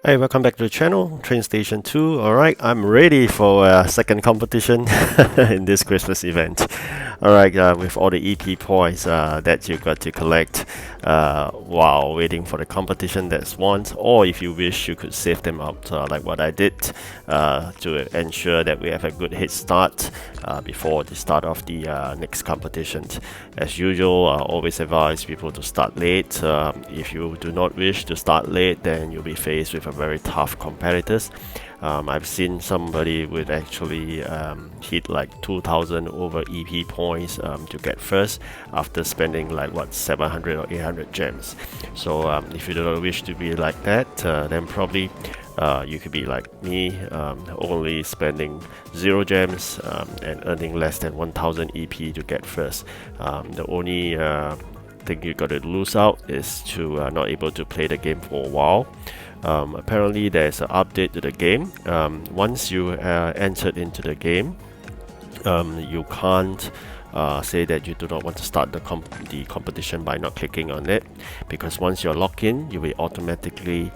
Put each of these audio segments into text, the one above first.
Hey, welcome back to the channel, TrainStation 2. Alright, I'm ready for a second competition in this Christmas event. Alright, with all the EP points that you got to collect while waiting for the competition that's won, or if you wish, you could save them up like what I did to ensure that we have a good head start before the start of the next competition. As usual, I always advise people to start late. If you do not wish to start late, then you'll be faced with a very tough competitors. I've seen somebody with actually hit like 2,000 over EP points to get first after spending like what 700 or 800 gems. So if you do not wish to be like that, then probably you could be like me, only spending 0 gems and earning less than 1,000 EP to get first. The only thing you got to lose out is to not able to play the game for a while. Apparently there's an update to the game. Once you entered into the game, you can't say that you do not want to start the competition by not clicking on it, because once you're logged in, you will automatically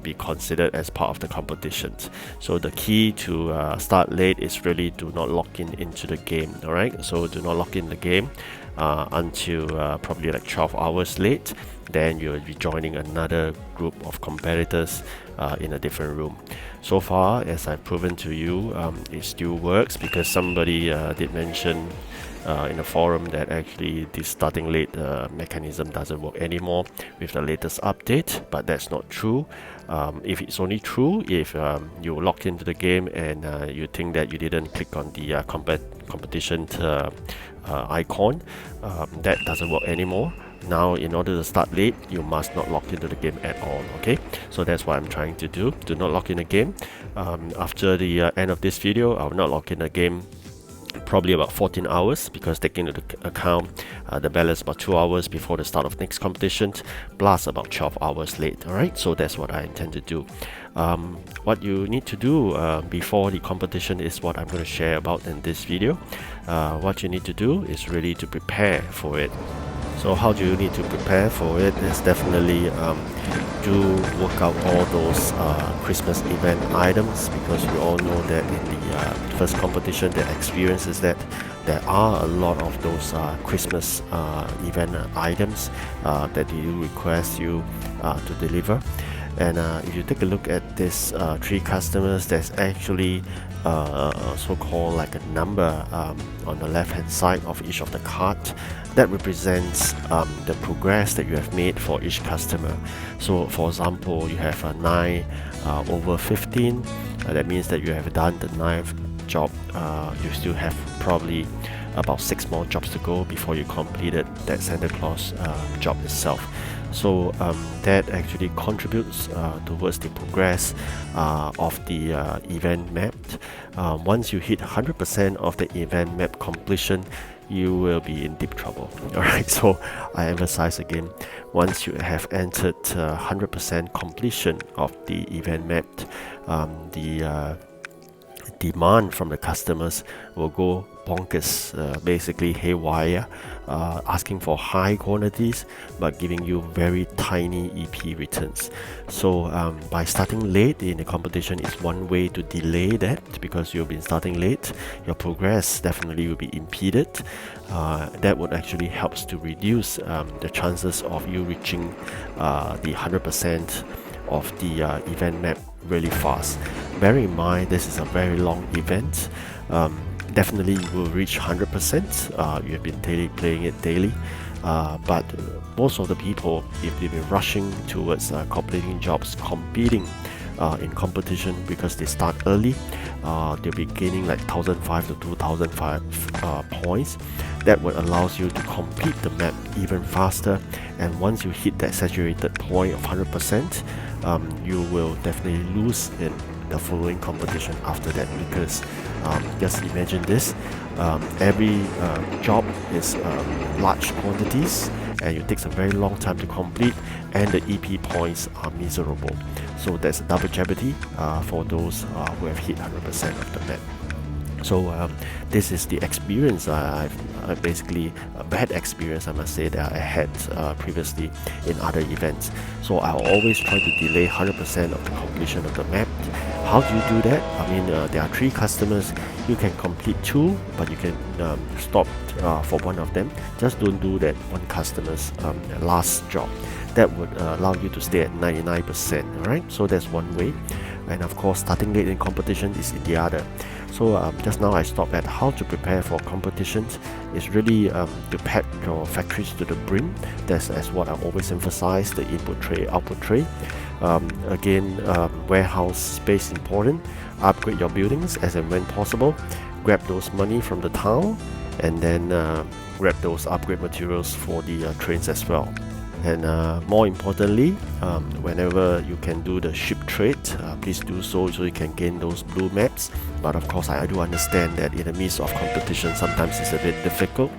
be considered as part of the competition. So the key to start late is really do not log in into the game. Alright, so do not log in the game until probably like 12 hours late. Then you'll be joining another group of competitors in a different room. So far, as I've proven to you, it still works, because somebody did mention in the forum that actually the starting late mechanism doesn't work anymore with the latest update, but that's not true. If it's only true if you log into the game and you think that you didn't click on the competition icon, that doesn't work anymore. Now, in order to start late, you must not log into the game at all. Okay, so that's what I'm trying to do. Do not log in the game. After the end of this video, I will not log in the game probably about 14 hours, because taking into account the balance about 2 hours before the start of next competition, plus about 12 hours late. Alright, so that's what I intend to do. What you need to do before the competition is what I'm going to share about in this video. What you need to do is really to prepare for it. So how do you need to prepare for it? Is definitely do work out all those Christmas event items, because we all know that in the first competition, the experience is that there are a lot of those Christmas event items that they request you to deliver. And if you take a look at this 3 customers, there's actually so-called like a number on the left hand side of each of the card that represents the progress that you have made for each customer. So for example, you have a 9 over 15, that means that you have done the 9th job. You still have probably about 6 more jobs to go before you completed that Santa Claus job itself. So that actually contributes towards the progress of the event map. Once you hit 100% of the event map completion, you will be in deep trouble. Alright, so I emphasize again, once you have entered 100% completion of the event map, the demand from the customers will go bonkers, basically haywire, asking for high quantities but giving you very tiny EP returns. So by starting late in the competition is one way to delay that, because you've been starting late, your progress definitely will be impeded. That would actually helps to reduce the chances of you reaching the 100% of the event map really fast. Bear in mind, this is a very long event. Definitely you will reach 100%. You have been playing it daily, but most of the people, if they've been rushing towards completing jobs, competing in competition, because they start early, they'll be gaining like 1,500 to 2,500 points. That would allows you to complete the map even faster, and once you hit that saturated point of 100%, you will definitely lose in the following competition after that, because just imagine this, every job is large quantities, and it takes a very long time to complete, and the EP points are miserable. So that's a double jeopardy for those who have hit 100% of the map. So this is the experience I've basically a bad experience, I must say, that I had previously in other events. So I'll always try to delay 100% of the completion of the map. How do you do that? I mean, there are 3 customers. You can complete 2, but you can stop for one of them. Just don't do that one customer's last job. That would allow you to stay at 99%. Alright, so that's one way. And of course, starting late in competition is the other. So just now I stopped at how to prepare for competitions. It's really to pack your factories to the brim. That's as what I always emphasize, the input tray, output tray. Again, warehouse space important. Upgrade your buildings as and when possible. Grab those money from the town, and then grab those upgrade materials for the trains as well. And more importantly, whenever you can do the ship trade, please do so you can gain those blue maps. But of course, I do understand that in the midst of competition, sometimes it's a bit difficult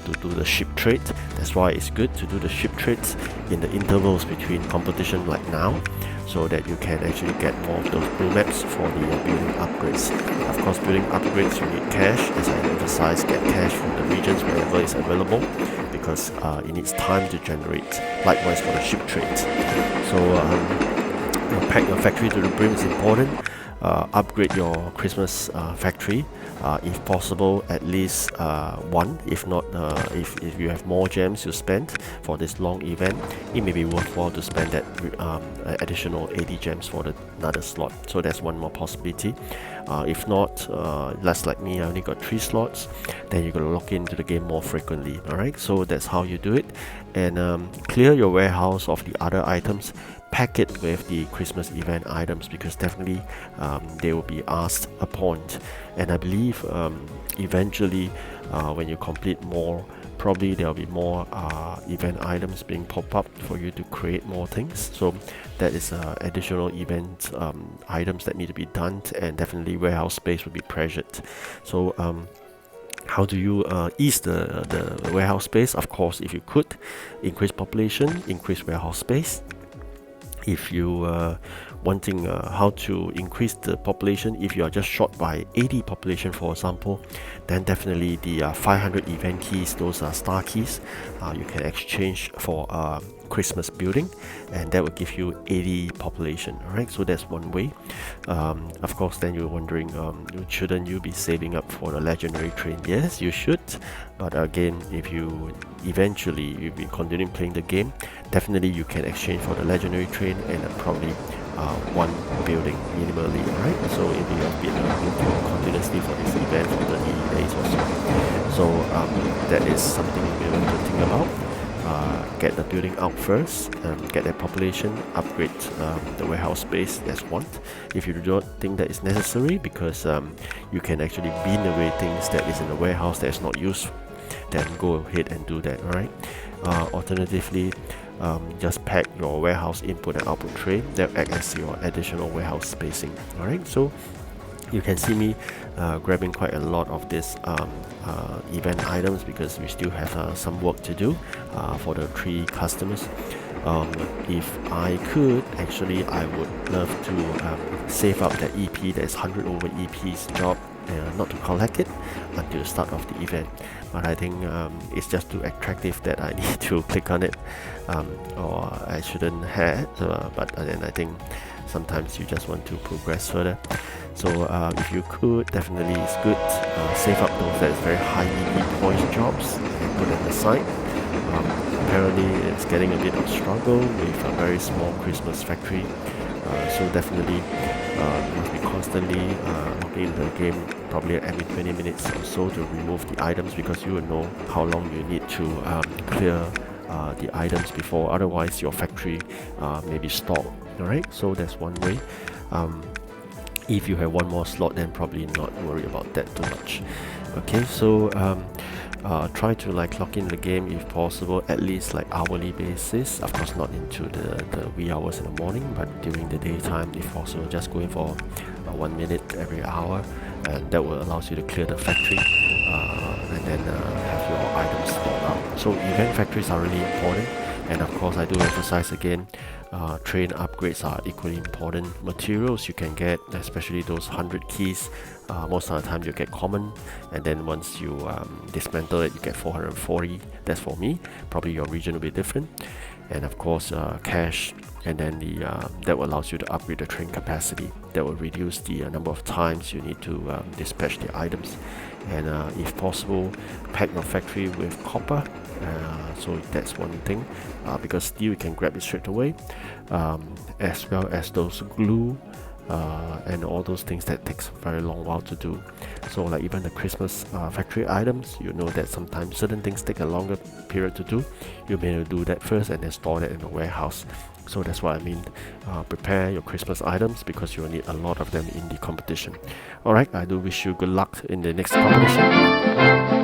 to do the ship trade. That's why it's good to do the ship trades in the intervals between competition like now, so that you can actually get more of those blue maps for the building upgrades. Of course, building upgrades, you need cash. As I emphasize, get cash from the regions wherever it's available, because it needs time to generate. Likewise for the ship trades. So pack your factory to the brim is important. Upgrade your Christmas factory, if possible at least one. If not, if you have more gems you spend for this long event, it may be worthwhile to spend that additional 80 gems for another slot. So that's one more possibility. If not, less like me, I only got 3 slots, then you're going to log into the game more frequently. Alright, so that's how you do it. And clear your warehouse of the other items. Pack it with the Christmas event items, because definitely they will be asked upon. And I believe eventually when you complete more, probably there will be more event items being pop up for you to create more things. So that is additional event items that need to be done, and definitely warehouse space will be pressured. So how do you ease the warehouse space? Of course, if you could increase population, increase warehouse space. If you wanting how to increase the population, if you are just short by 80 population, for example, then definitely the 500 event keys, those are star keys, you can exchange for Christmas building, and that will give you 80 population. Alright, so that's one way. Of course, then you're wondering, shouldn't you be saving up for the legendary train? Yes, you should, but again, if you eventually you'll be continuing playing the game, definitely you can exchange for the legendary train and probably one building minimally. Right, so if you have been continuously for this event for 30 days or so, that is something you have to think about. Get the building out first, get that population, upgrade the warehouse space. That's one. If you do not think that is necessary, because you can actually bin away things that is in the warehouse that is not used, then go ahead and do that. Alright. Alternatively, just pack your warehouse input and output tray that act as your additional warehouse spacing. Alright, so you can see me grabbing quite a lot of this event items, because we still have some work to do for the 3 customers. If I could, actually I would love to save up that EP, that is 100 over EP's job, not to collect it until the start of the event. But I think it's just too attractive that I need to click on it, or I shouldn't have, but then I think sometimes you just want to progress further. So if you could, definitely it's good, save up those that is very high EP points jobs and put them aside. Apparently it's getting a bit of struggle with a very small Christmas factory, so definitely you must be constantly logging into the game, probably every 20 minutes or so, to remove the items, because you will know how long you need to clear the items before, otherwise your factory may be stalled. Alright, so that's one way. If you have one more slot, then probably not worry about that too much. Okay, so try to log in the game if possible, at least hourly basis. Of course, not into the wee hours in the morning, but during the daytime if possible, just going for 1 minute every hour, and that will allow you to clear the factory and then have your items stored out. So event factories are really important. And of course, I do emphasize again, train upgrades are equally important. Materials you can get, especially those 100 keys, most of the time you get common, and then once you dismantle it, you get 440. That's for me. Probably your region will be different. And of course, cash, and then that allows you to upgrade the train capacity. That will reduce the number of times you need to dispatch the items. And if possible, pack your factory with copper. So that's one thing, because steel you can grab it straight away, as well as those glue and all those things that takes a very long while to do. So like even the Christmas factory items, you know that sometimes certain things take a longer period to do. You may do that first and then store that in the warehouse. So that's what I mean. Prepare your Christmas items because you'll need a lot of them in the competition. Alright, I do wish you good luck in the next competition.